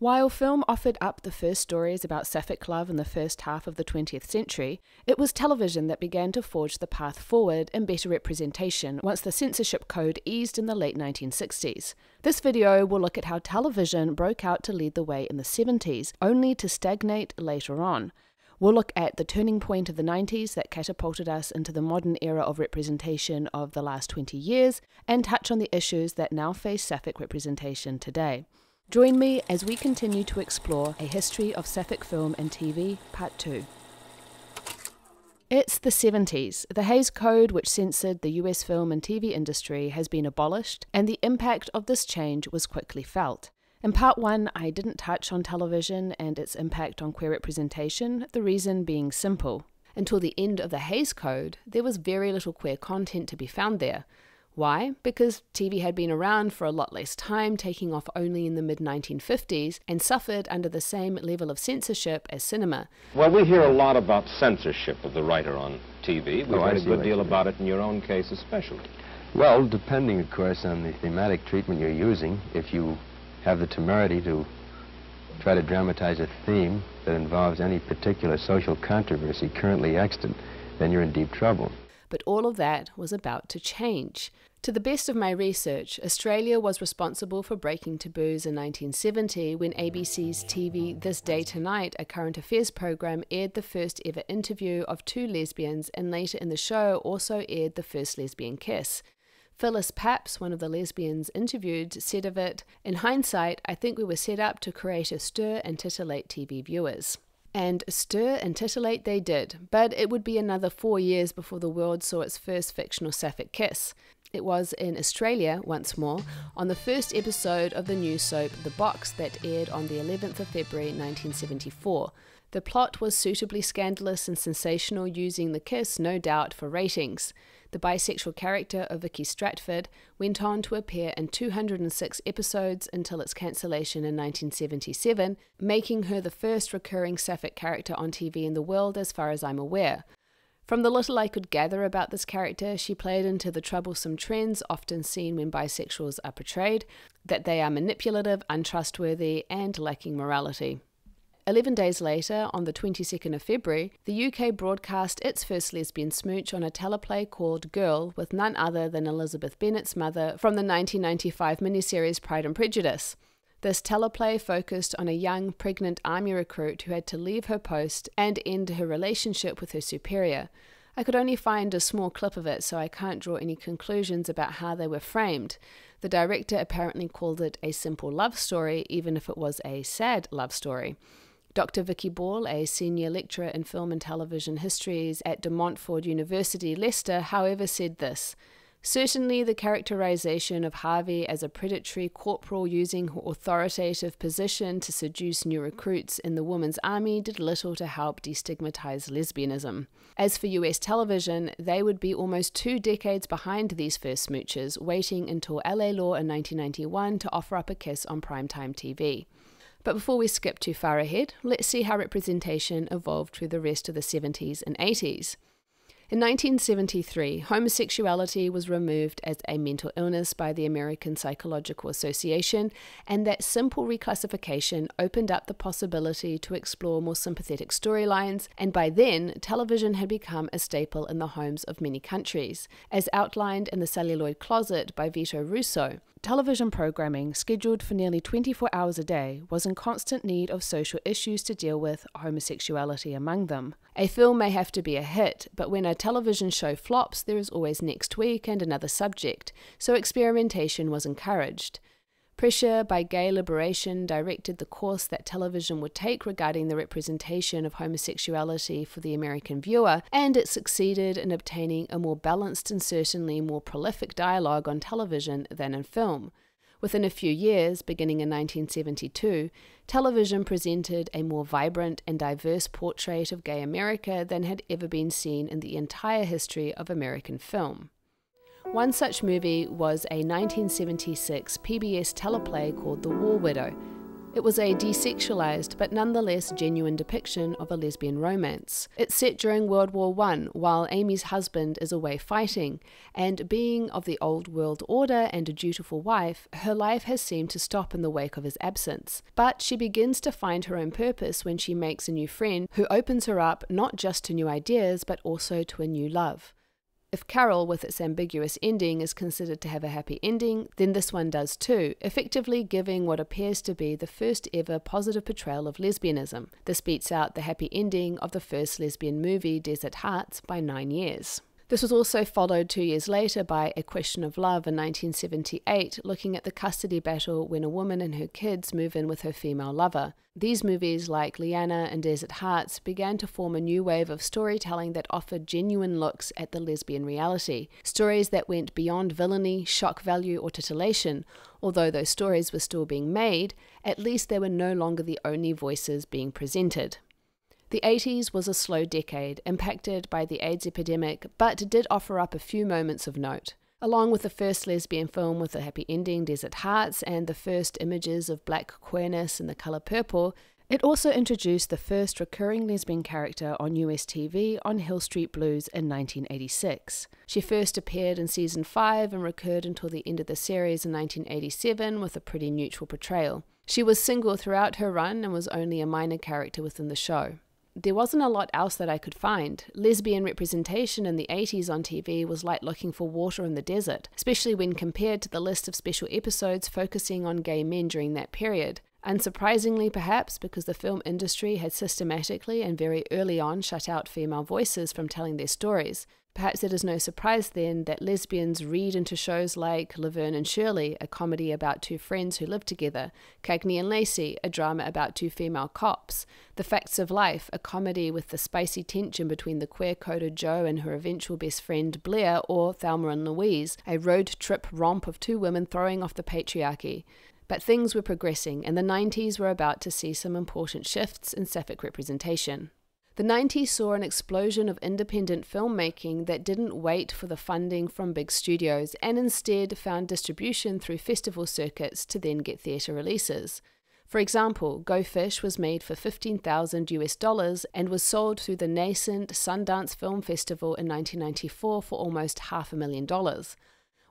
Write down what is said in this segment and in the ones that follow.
While film offered up the first stories about sapphic love in the first half of the 20th century, it was television that began to forge the path forward in better representation once the censorship code eased in the late 1960s. This video will look at how television broke out to lead the way in the 70s, only to stagnate later on. We'll look at the turning point of the 90s that catapulted us into the modern era of representation of the last 20 years, and touch on the issues that now face sapphic representation today. Join me as we continue to explore a history of sapphic film and TV, Part 2. It's the 70s. The Hays Code, which censored the US film and TV industry, has been abolished, and the impact of this change was quickly felt. In Part 1, I didn't touch on television and its impact on queer representation, the reason being simple. Until the end of the Hays Code, there was very little queer content to be found there. Why? Because TV had been around for a lot less time, taking off only in the mid-1950s, and suffered under the same level of censorship as cinema. Well, we hear a lot about censorship of the writer on TV. We've heard a good deal about it in your own case especially. Well, depending, of course, on the thematic treatment you're using, if you have the temerity to try to dramatize a theme that involves any particular social controversy currently extant, then you're in deep trouble. But all of that was about to change. To the best of my research, Australia was responsible for breaking taboos in 1970 when ABC's TV This Day Tonight, a current affairs program, aired the first ever interview of two lesbians, and later in the show also aired the first lesbian kiss. Phyllis Papps, one of the lesbians interviewed, said of it, "In hindsight, I think we were set up to create a stir and titillate TV viewers." And stir and titillate they did, but it would be another 4 years before the world saw its first fictional sapphic kiss. It was in Australia, once more, on the first episode of the new soap The Box that aired on the 11th of February 1974. The plot was suitably scandalous and sensational, using the kiss, no doubt, for ratings. The bisexual character of Vicky Stratford went on to appear in 206 episodes until its cancellation in 1977, making her the first recurring sapphic character on TV in the world as far as I'm aware. From the little I could gather about this character, she played into the troublesome trends often seen when bisexuals are portrayed, that they are manipulative, untrustworthy, and lacking morality. 11 days later, on the 22nd of February, the UK broadcast its first lesbian smooch on a teleplay called Girl with none other than Elizabeth Bennet's mother from the 1995 miniseries Pride and Prejudice. This teleplay focused on a young, pregnant army recruit who had to leave her post and end her relationship with her superior. I could only find a small clip of it, so I can't draw any conclusions about how they were framed. The director apparently called it a simple love story, even if it was a sad love story. Dr. Vicky Ball, a senior lecturer in film and television histories at De Montfort University, Leicester, however, said this: "Certainly the characterization of Harvey as a predatory corporal using her authoritative position to seduce new recruits in the women's army did little to help destigmatize lesbianism. As for US television, they would be almost 2 decades behind these first smooches, waiting until LA Law in 1991 to offer up a kiss on primetime TV." But before we skip too far ahead, let's see how representation evolved through the rest of the 70s and 80s. In 1973, homosexuality was removed as a mental illness by the American Psychological Association, and that simple reclassification opened up the possibility to explore more sympathetic storylines, and by then, television had become a staple in the homes of many countries. As outlined in The Celluloid Closet by Vito Russo, television programming, scheduled for nearly 24 hours a day, was in constant need of social issues to deal with, homosexuality among them. A film may have to be a hit, but when a television show flops, there is always next week and another subject, so experimentation was encouraged. Pressure by gay liberation directed the course that television would take regarding the representation of homosexuality for the American viewer, and it succeeded in obtaining a more balanced and certainly more prolific dialogue on television than in film. Within a few years, beginning in 1972, television presented a more vibrant and diverse portrait of gay America than had ever been seen in the entire history of American film. One such movie was a 1976 PBS teleplay called The War Widow. It was a desexualized but nonetheless genuine depiction of a lesbian romance. It's set during World War I, while Amy's husband is away fighting, and being of the old world order and a dutiful wife, her life has seemed to stop in the wake of his absence. But she begins to find her own purpose when she makes a new friend who opens her up not just to new ideas but also to a new love. If Carol, with its ambiguous ending, is considered to have a happy ending, then this one does too, effectively giving what appears to be the first ever positive portrayal of lesbianism. This beats out the happy ending of the first lesbian movie, Desert Hearts, by 9 years. This was also followed 2 years later by A Question of Love in 1978, looking at the custody battle when a woman and her kids move in with her female lover. These movies, like Liana and Desert Hearts, began to form a new wave of storytelling that offered genuine looks at the lesbian reality. Stories that went beyond villainy, shock value, or titillation. Although those stories were still being made, at least they were no longer the only voices being presented. The 80s was a slow decade, impacted by the AIDS epidemic, but did offer up a few moments of note. Along with the first lesbian film with a happy ending, Desert Hearts, and the first images of black queerness in the colour purple, it also introduced the first recurring lesbian character on US TV on Hill Street Blues in 1986. She first appeared in season 5 and recurred until the end of the series in 1987 with a pretty neutral portrayal. She was single throughout her run and was only a minor character within the show. There wasn't a lot else that I could find. Lesbian representation in the 80s on TV was like looking for water in the desert, especially when compared to the list of special episodes focusing on gay men during that period. Unsurprisingly, perhaps, because the film industry had systematically and very early on shut out female voices from telling their stories. Perhaps it is no surprise then that lesbians read into shows like Laverne and Shirley, a comedy about two friends who live together, Cagney and Lacey, a drama about two female cops, The Facts of Life, a comedy with the spicy tension between the queer-coded Jo and her eventual best friend Blair, or Thelma and Louise, a road trip romp of two women throwing off the patriarchy. But things were progressing, and the 90s were about to see some important shifts in sapphic representation. The 90s saw an explosion of independent filmmaking that didn't wait for the funding from big studios and instead found distribution through festival circuits to then get theatre releases. For example, Go Fish was made for $15,000 US and was sold through the nascent Sundance Film Festival in 1994 for almost $500,000.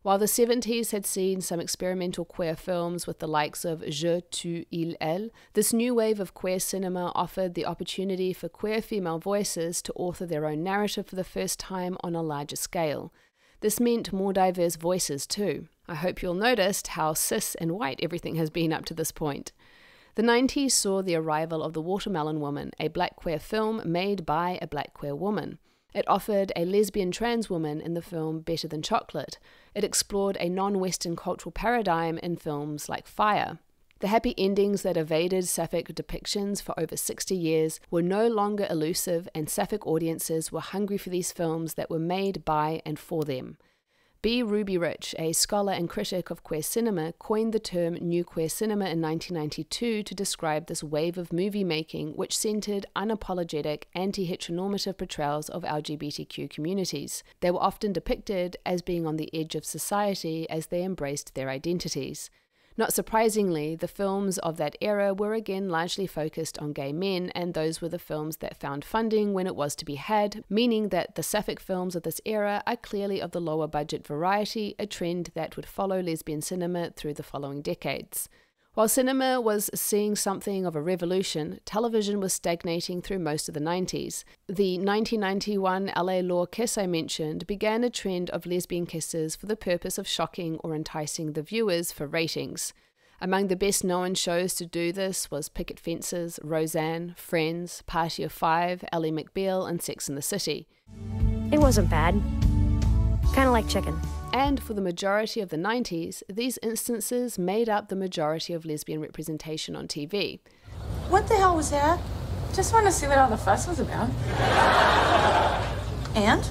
While the 70s had seen some experimental queer films with the likes of Je, tu, il, elle, this new wave of queer cinema offered the opportunity for queer female voices to author their own narrative for the first time on a larger scale. This meant more diverse voices too. I hope you'll notice how cis and white everything has been up to this point. The 90s saw the arrival of The Watermelon Woman, a black queer film made by a black queer woman. It offered a lesbian trans woman in the film Better Than Chocolate. It explored a non-Western cultural paradigm in films like Fire. The happy endings that evaded sapphic depictions for over 60 years were no longer elusive, and sapphic audiences were hungry for these films that were made by and for them. B. Ruby Rich, a scholar and critic of queer cinema, coined the term New Queer Cinema in 1992 to describe this wave of movie making which centered unapologetic, anti-heteronormative portrayals of LGBTQ communities. They were often depicted as being on the edge of society as they embraced their identities. Not surprisingly, the films of that era were again largely focused on gay men, and those were the films that found funding when it was to be had, meaning that the sapphic films of this era are clearly of the lower budget variety, a trend that would follow lesbian cinema through the following decades. While cinema was seeing something of a revolution, television was stagnating through most of the 90s. The 1991 LA Law kiss I mentioned began a trend of lesbian kisses for the purpose of shocking or enticing the viewers for ratings. Among the best-known shows to do this was Picket Fences, Roseanne, Friends, Party of Five, Ally McBeal, and Sex and the City. It wasn't bad. Kind of like chicken. And for the majority of the 90s, these instances made up the majority of lesbian representation on TV. What the hell was that? Just wanted to see what all the fuss was about. And?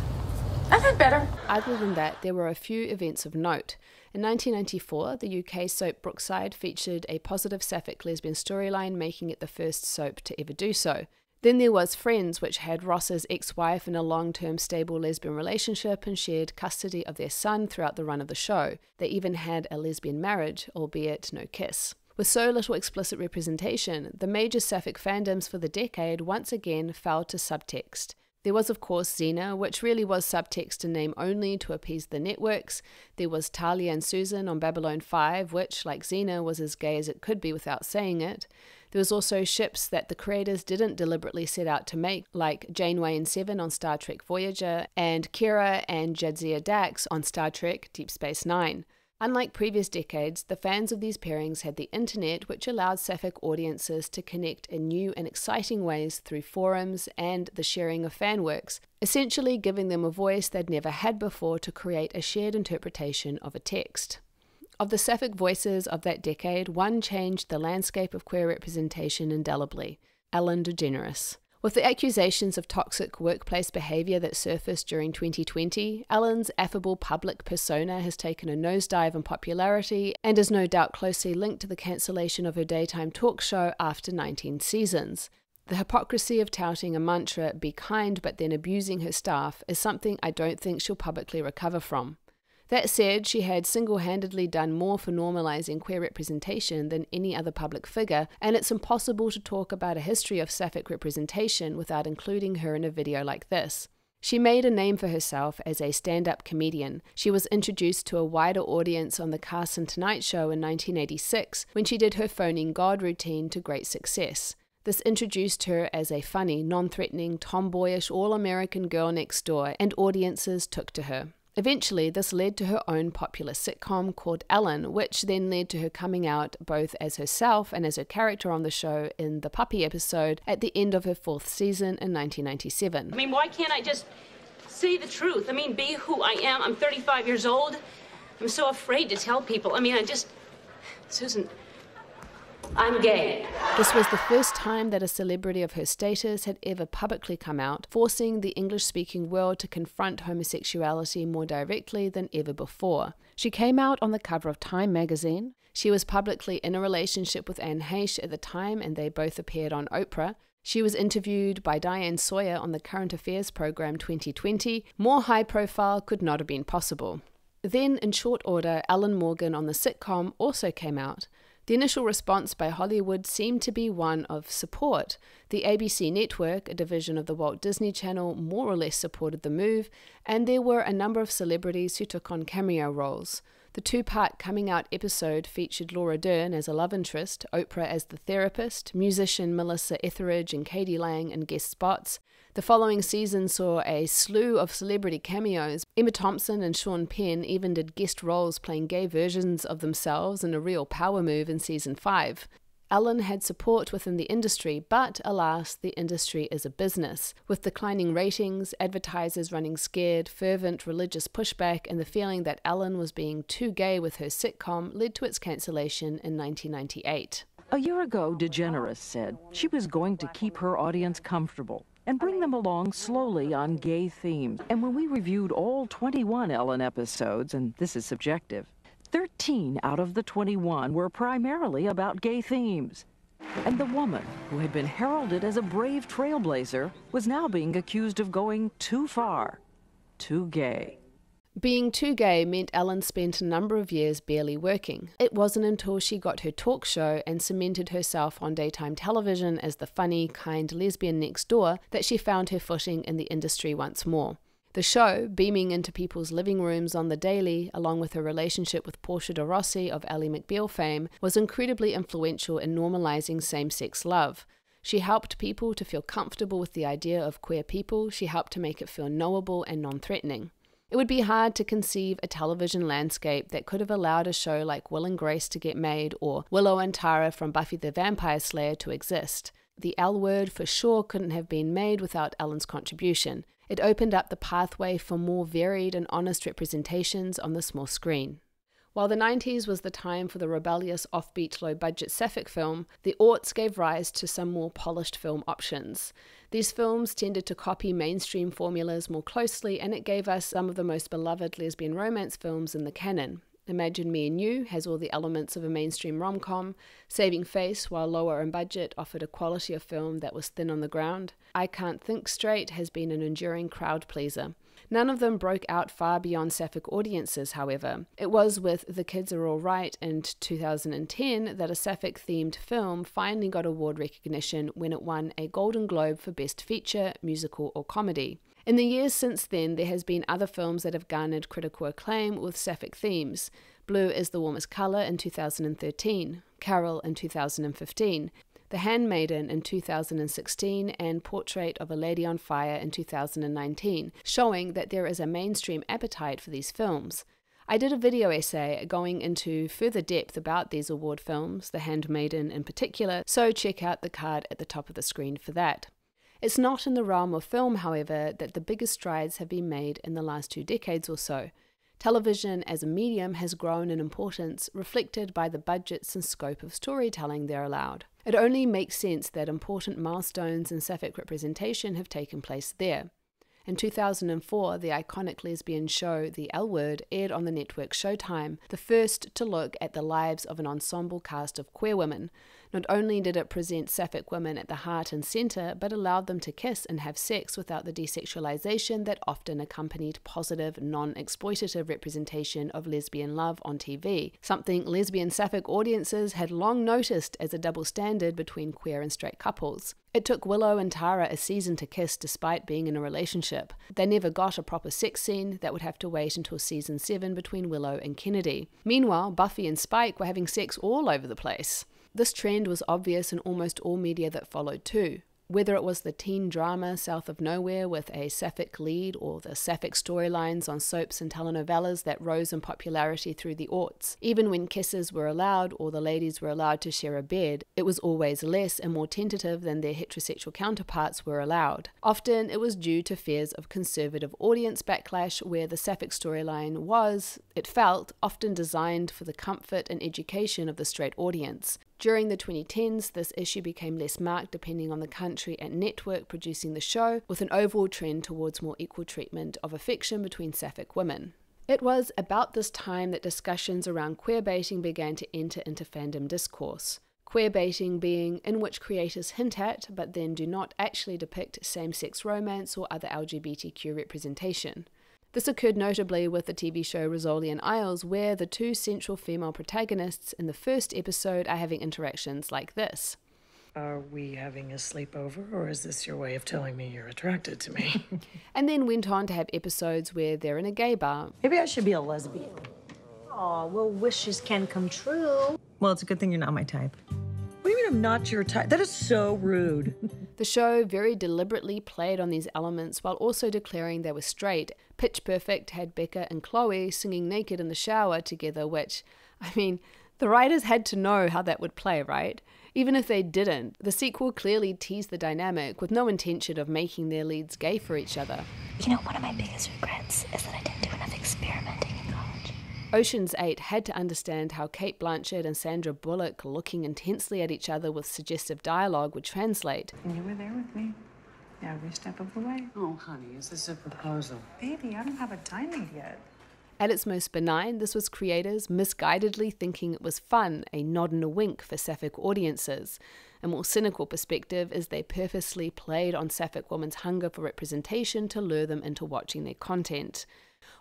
I've had better. Other than that, there were a few events of note. In 1994, the UK soap Brookside featured a positive sapphic lesbian storyline, making it the first soap to ever do so. Then there was Friends, which had Ross's ex-wife in a long-term stable lesbian relationship and shared custody of their son throughout the run of the show. They even had a lesbian marriage, albeit no kiss. With so little explicit representation, the major sapphic fandoms for the decade once again fell to subtext. There was, of course, Xena, which really was subtext in name only to appease the networks. There was Talia and Susan on Babylon 5, which, like Xena, was as gay as it could be without saying it. There was also ships that the creators didn't deliberately set out to make, like Janeway and Seven on Star Trek Voyager, and Kira and Jadzia Dax on Star Trek Deep Space Nine. Unlike previous decades, the fans of these pairings had the internet, which allowed sapphic audiences to connect in new and exciting ways through forums and the sharing of fanworks, essentially giving them a voice they'd never had before to create a shared interpretation of a text. Of the sapphic voices of that decade, one changed the landscape of queer representation indelibly: Ellen DeGeneres. With the accusations of toxic workplace behavior that surfaced during 2020, Ellen's affable public persona has taken a nosedive in popularity and is no doubt closely linked to the cancellation of her daytime talk show after 19 seasons. The hypocrisy of touting a mantra, "be kind," but then abusing her staff, is something I don't think she'll publicly recover from. That said, she had single-handedly done more for normalizing queer representation than any other public figure, and it's impossible to talk about a history of sapphic representation without including her in a video like this. She made a name for herself as a stand-up comedian. She was introduced to a wider audience on the Carson Tonight Show in 1986, when she did her Phoning God routine to great success. This introduced her as a funny, non-threatening, tomboyish, all-American girl next door, and audiences took to her. Eventually, this led to her own popular sitcom called Ellen, which then led to her coming out both as herself and as her character on the show in the Puppy episode at the end of her 4th season in 1997. I mean, why can't I just say the truth? I mean, be who I am. I'm 35 years old. I'm so afraid to tell people. I mean, Susan, I'm gay. This was the first time that a celebrity of her status had ever publicly come out, forcing the English-speaking world to confront homosexuality more directly than ever before. She came out on the cover of Time magazine. She was publicly in a relationship with Anne Heche at the time, and they both appeared on Oprah. She was interviewed by Diane Sawyer on the Current Affairs program 2020. More high profile could not have been possible. Then, in short order, Ellen Morgan on the sitcom also came out. The initial response by Hollywood seemed to be one of support. The ABC network, a division of the Walt Disney Channel, more or less supported the move, and there were a number of celebrities who took on cameo roles. The 2-part coming out episode featured Laura Dern as a love interest, Oprah as the therapist, musician Melissa Etheridge and Katie Lang in guest spots. The following season saw a slew of celebrity cameos. Emma Thompson and Sean Penn even did guest roles playing gay versions of themselves in a real power move in season 5. Ellen had support within the industry, but alas, the industry is a business. With declining ratings, advertisers running scared, fervent religious pushback, and the feeling that Ellen was being too gay with her sitcom led to its cancellation in 1998. A year ago, DeGeneres said she was going to keep her audience comfortable and bring them along slowly on gay themes. And when we reviewed all 21 Ellen episodes, and this is subjective, 13 out of the 21 were primarily about gay themes. And the woman, who had been heralded as a brave trailblazer, was now being accused of going too far, too gay. Being too gay meant Ellen spent a number of years barely working. It wasn't until she got her talk show and cemented herself on daytime television as the funny, kind lesbian next door that she found her footing in the industry once more. The show, beaming into people's living rooms on the daily, along with her relationship with Portia de Rossi of Ally McBeal fame, was incredibly influential in normalizing same-sex love. She helped people to feel comfortable with the idea of queer people. She helped to make it feel knowable and non-threatening. It would be hard to conceive a television landscape that could have allowed a show like Will and Grace to get made, or Willow and Tara from Buffy the Vampire Slayer to exist. The L Word for sure couldn't have been made without Ellen's contribution. It opened up the pathway for more varied and honest representations on the small screen. While the 90s was the time for the rebellious, offbeat, low-budget sapphic film, the aughts gave rise to some more polished film options. These films tended to copy mainstream formulas more closely, and it gave us some of the most beloved lesbian romance films in the canon. Imagine Me and You has all the elements of a mainstream rom-com. Saving Face, while lower in budget, offered a quality of film that was thin on the ground. I Can't Think Straight has been an enduring crowd pleaser. None of them broke out far beyond sapphic audiences, however. It was with The Kids Are All Right in 2010 that a sapphic-themed film finally got award recognition when it won a Golden Globe for Best Feature, Musical or Comedy. In the years since then, there has been other films that have garnered critical acclaim with sapphic themes. Blue is the Warmest Colour in 2013, Carol in 2015, The Handmaiden in 2016, and Portrait of a Lady on Fire in 2019, showing that there is a mainstream appetite for these films. I did a video essay going into further depth about these award films, The Handmaiden in particular, so check out the card at the top of the screen for that. It's not in the realm of film, however, that the biggest strides have been made in the last 2 decades or so. Television as a medium has grown in importance, reflected by the budgets and scope of storytelling they're allowed. It only makes sense that important milestones in sapphic representation have taken place there. In 2004, the iconic lesbian show The L Word aired on the network Showtime, the first to look at the lives of an ensemble cast of queer women. Not only did it present sapphic women at the heart and centre, but allowed them to kiss and have sex without the desexualization that often accompanied positive, non-exploitative representation of lesbian love on TV, something lesbian sapphic audiences had long noticed as a double standard between queer and straight couples. It took Willow and Tara a season to kiss despite being in a relationship. They never got a proper sex scene that would have to wait until season 7 between Willow and Kennedy. Meanwhile, Buffy and Spike were having sex all over the place. This trend was obvious in almost all media that followed too. Whether it was the teen drama South of Nowhere with a sapphic lead or the sapphic storylines on soaps and telenovelas that rose in popularity through the aughts. Even when kisses were allowed or the ladies were allowed to share a bed, it was always less and more tentative than their heterosexual counterparts were allowed. Often it was due to fears of conservative audience backlash where the sapphic storyline was, it felt, often designed for the comfort and education of the straight audience. During the 2010s, this issue became less marked depending on the country and network producing the show, with an overall trend towards more equal treatment of affection between sapphic women. It was about this time that discussions around queerbaiting began to enter into fandom discourse. Queerbaiting being in which creators hint at, but then do not actually depict same-sex romance or other LGBTQ representation. This occurred notably with the TV show Rizzoli and Isles, where the 2 central female protagonists in the first episode are having interactions like this. Are we having a sleepover, or is this your way of telling me you're attracted to me? And then went on to have episodes where they're in a gay bar. Maybe I should be a lesbian. Aw, well, wishes can come true. Well, it's a good thing you're not my type. What do you mean I'm not your type? That is so rude. The show very deliberately played on these elements while also declaring they were straight. Pitch Perfect had Becca and Chloe singing naked in the shower together, which, I mean, the writers had to know how that would play, right? Even if they didn't, the sequel clearly teased the dynamic with no intention of making their leads gay for each other. You know, one of my biggest regrets is that I didn't do enough experimenting in college. Ocean's 8 had to understand how Cate Blanchett and Sandra Bullock looking intensely at each other with suggestive dialogue would translate. And you were there with me every step of the way. Oh, honey, is this a proposal? Baby, I don't have a timing yet. At its most benign, this was creators misguidedly thinking it was fun, a nod and a wink for sapphic audiences. A more cynical perspective is they purposely played on sapphic women's hunger for representation to lure them into watching their content.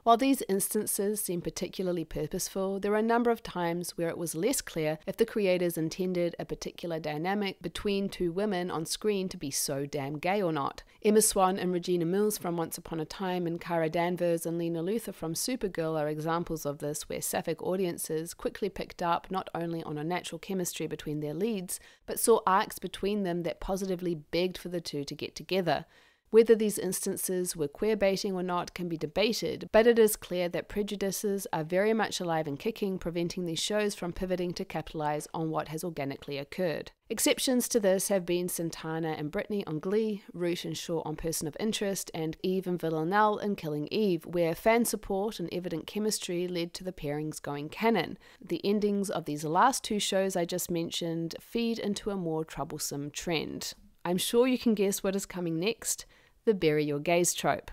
While these instances seem particularly purposeful, there are a number of times where it was less clear if the creators intended a particular dynamic between 2 women on screen to be so damn gay or not. Emma Swan and Regina Mills from Once Upon a Time and Cara Danvers and Lena Luthor from Supergirl are examples of this, where sapphic audiences quickly picked up not only on a natural chemistry between their leads, but saw arcs between them that positively begged for the 2 to get together. Whether these instances were queerbaiting or not can be debated, but it is clear that prejudices are very much alive and kicking, preventing these shows from pivoting to capitalize on what has organically occurred. Exceptions to this have been Santana and Brittany on Glee, Root and Shaw on Person of Interest, and Eve and Villanelle in Killing Eve, where fan support and evident chemistry led to the pairings going canon. The endings of these last 2 shows I just mentioned feed into a more troublesome trend. I'm sure you can guess what is coming next. The bury your gays trope.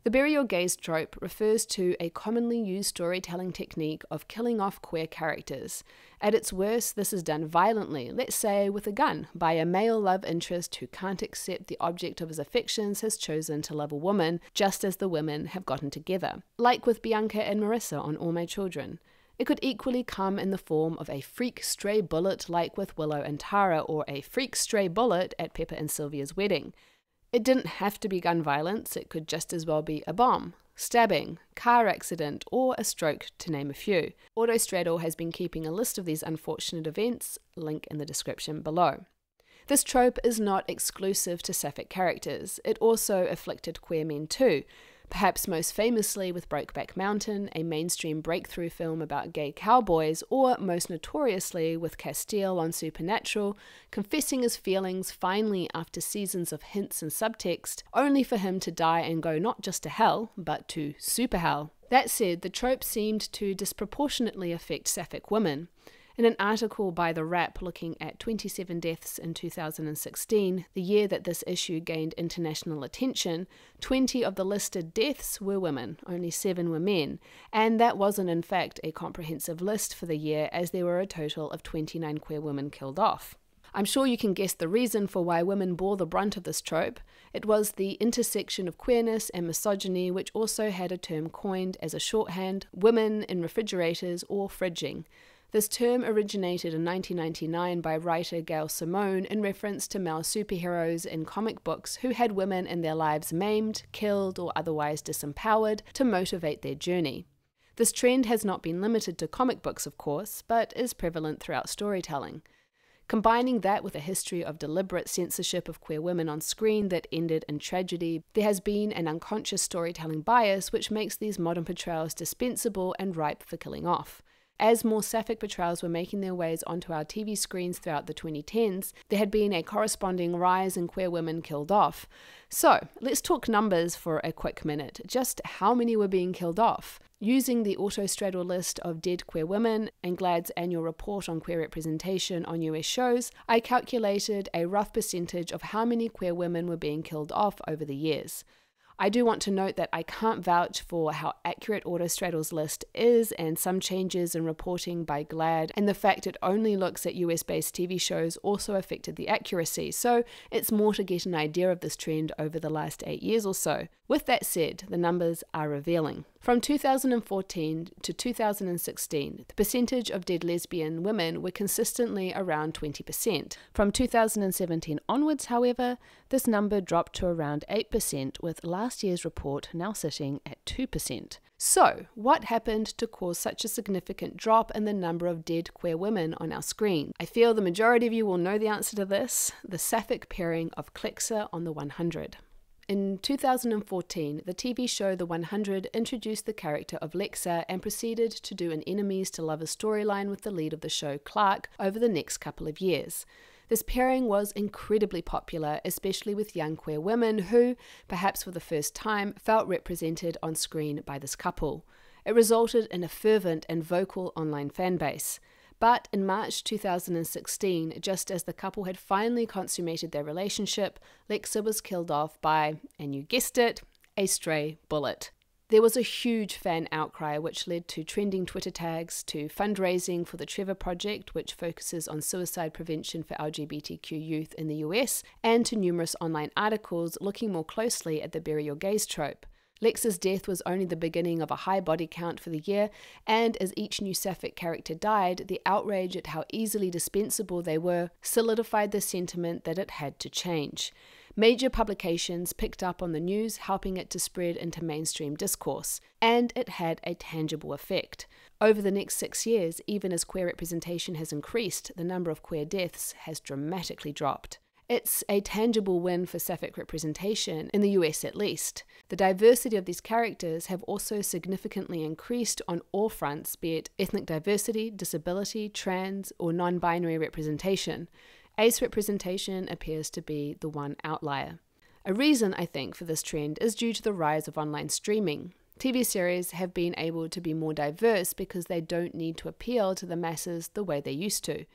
The bury your gays trope refers to a commonly used storytelling technique of killing off queer characters. At its worst, this is done violently, let's say with a gun, by a male love interest who can't accept the object of his affections has chosen to love a woman, just as the women have gotten together. Like with Bianca and Marissa on All My Children. It could equally come in the form of a freak stray bullet like with Willow and Tara, or a freak stray bullet at Pepper and Sylvia's wedding. It didn't have to be gun violence, it could just as well be a bomb, stabbing, car accident, or a stroke, to name a few. Autostraddle has been keeping a list of these unfortunate events, link in the description below. This trope is not exclusive to sapphic characters, it also afflicted queer men too, perhaps most famously with Brokeback Mountain, a mainstream breakthrough film about gay cowboys, or most notoriously with Castile on Supernatural, confessing his feelings finally after seasons of hints and subtext, only for him to die and go not just to hell, but to super hell. That said, the trope seemed to disproportionately affect sapphic women. In an article by The Wrap looking at 27 deaths in 2016, the year that this issue gained international attention, 20 of the listed deaths were women, only 7 were men, and that wasn't in fact a comprehensive list for the year, as there were a total of 29 queer women killed off. I'm sure you can guess the reason for why women bore the brunt of this trope. It was the intersection of queerness and misogyny, which also had a term coined as a shorthand, women in refrigerators or fridging. This term originated in 1999 by writer Gail Simone in reference to male superheroes in comic books who had women in their lives maimed, killed, or otherwise disempowered to motivate their journey. This trend has not been limited to comic books, of course, but is prevalent throughout storytelling. Combining that with a history of deliberate censorship of queer women on screen that ended in tragedy, there has been an unconscious storytelling bias which makes these modern portrayals dispensable and ripe for killing off. As more sapphic portrayals were making their ways onto our TV screens throughout the 2010s, there had been a corresponding rise in queer women killed off. So, let's talk numbers for a quick minute. Just how many were being killed off? Using the Autostraddle list of dead queer women and GLAAD's annual report on queer representation on US shows, I calculated a rough percentage of how many queer women were being killed off over the years. I do want to note that I can't vouch for how accurate Autostraddle's list is, and some changes in reporting by GLAAD and the fact it only looks at US-based TV shows also affected the accuracy, so it's more to get an idea of this trend over the last 8 years or so. With that said, the numbers are revealing. From 2014 to 2016, the percentage of dead lesbian women were consistently around 20%. From 2017 onwards, however, this number dropped to around 8%, with last year's report now sitting at 2%. So, what happened to cause such a significant drop in the number of dead queer women on our screen? I feel the majority of you will know the answer to this: the sapphic pairing of Clexa on the 100. In 2014, the TV show The 100 introduced the character of Lexa and proceeded to do an enemies to lovers storyline with the lead of the show, Clark, over the next couple of years. This pairing was incredibly popular, especially with young queer women who, perhaps for the first time, felt represented on screen by this couple. It resulted in a fervent and vocal online fanbase. But in March 2016, just as the couple had finally consummated their relationship, Lexa was killed off by, and you guessed it, a stray bullet. There was a huge fan outcry which led to trending Twitter tags, to fundraising for the Trevor Project, which focuses on suicide prevention for LGBTQ youth in the US, and to numerous online articles looking more closely at the bury your gays trope. Lexa's death was only the beginning of a high body count for the year, and as each new sapphic character died, the outrage at how easily dispensable they were solidified the sentiment that it had to change. Major publications picked up on the news, helping it to spread into mainstream discourse, and it had a tangible effect. Over the next 6 years, even as queer representation has increased, the number of queer deaths has dramatically dropped. It's a tangible win for sapphic representation, in the US at least. The diversity of these characters have also significantly increased on all fronts, be it ethnic diversity, disability, trans, or non-binary representation. Ace representation appears to be the one outlier. A reason, I think, for this trend is due to the rise of online streaming. TV series have been able to be more diverse because they don't need to appeal to the masses the way they used to.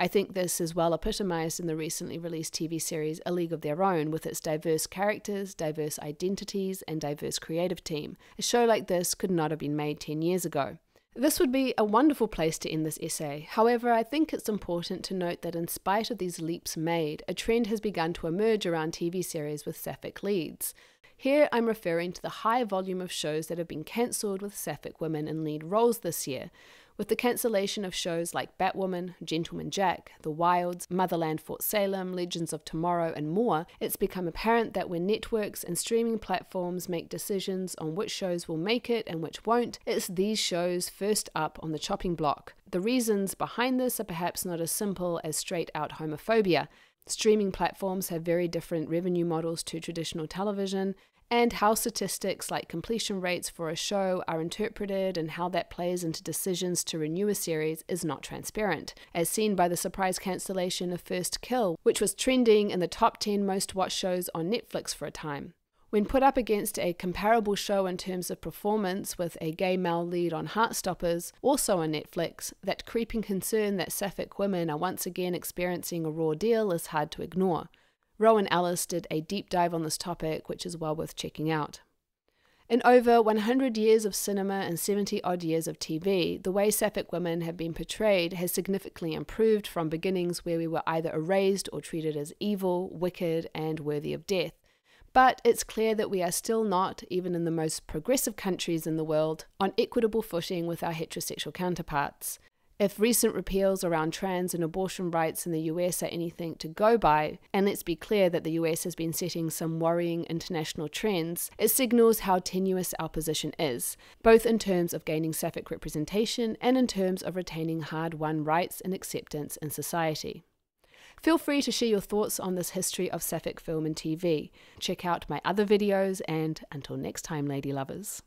I think this is well epitomized in the recently released TV series A League of Their Own, with its diverse characters, diverse identities, and diverse creative team. A show like this could not have been made 10 years ago. This would be a wonderful place to end this essay. However, I think it's important to note that in spite of these leaps made, a trend has begun to emerge around TV series with sapphic leads. Here I'm referring to the high volume of shows that have been cancelled with sapphic women in lead roles this year. With the cancellation of shows like Batwoman, Gentleman Jack, The Wilds, Motherland Fort Salem, Legends of Tomorrow, and more, it's become apparent that when networks and streaming platforms make decisions on which shows will make it and which won't, it's these shows first up on the chopping block. The reasons behind this are perhaps not as simple as straight-out homophobia. Streaming platforms have very different revenue models to traditional television, and how statistics like completion rates for a show are interpreted and how that plays into decisions to renew a series is not transparent, as seen by the surprise cancellation of First Kill, which was trending in the top 10 most watched shows on Netflix for a time. When put up against a comparable show in terms of performance with a gay male lead on Heartstoppers, also on Netflix, that creeping concern that sapphic women are once again experiencing a raw deal is hard to ignore. Rowan Ellis did a deep dive on this topic, which is well worth checking out. In over 100 years of cinema and 70-odd years of TV, the way sapphic women have been portrayed has significantly improved from beginnings where we were either erased or treated as evil, wicked, and worthy of death. But it's clear that we are still not, even in the most progressive countries in the world, on equitable footing with our heterosexual counterparts. If recent repeals around trans and abortion rights in the US are anything to go by, and let's be clear that the US has been setting some worrying international trends, it signals how tenuous our position is, both in terms of gaining sapphic representation and in terms of retaining hard-won rights and acceptance in society. Feel free to share your thoughts on this history of sapphic film and TV. Check out my other videos, and until next time, lady lovers.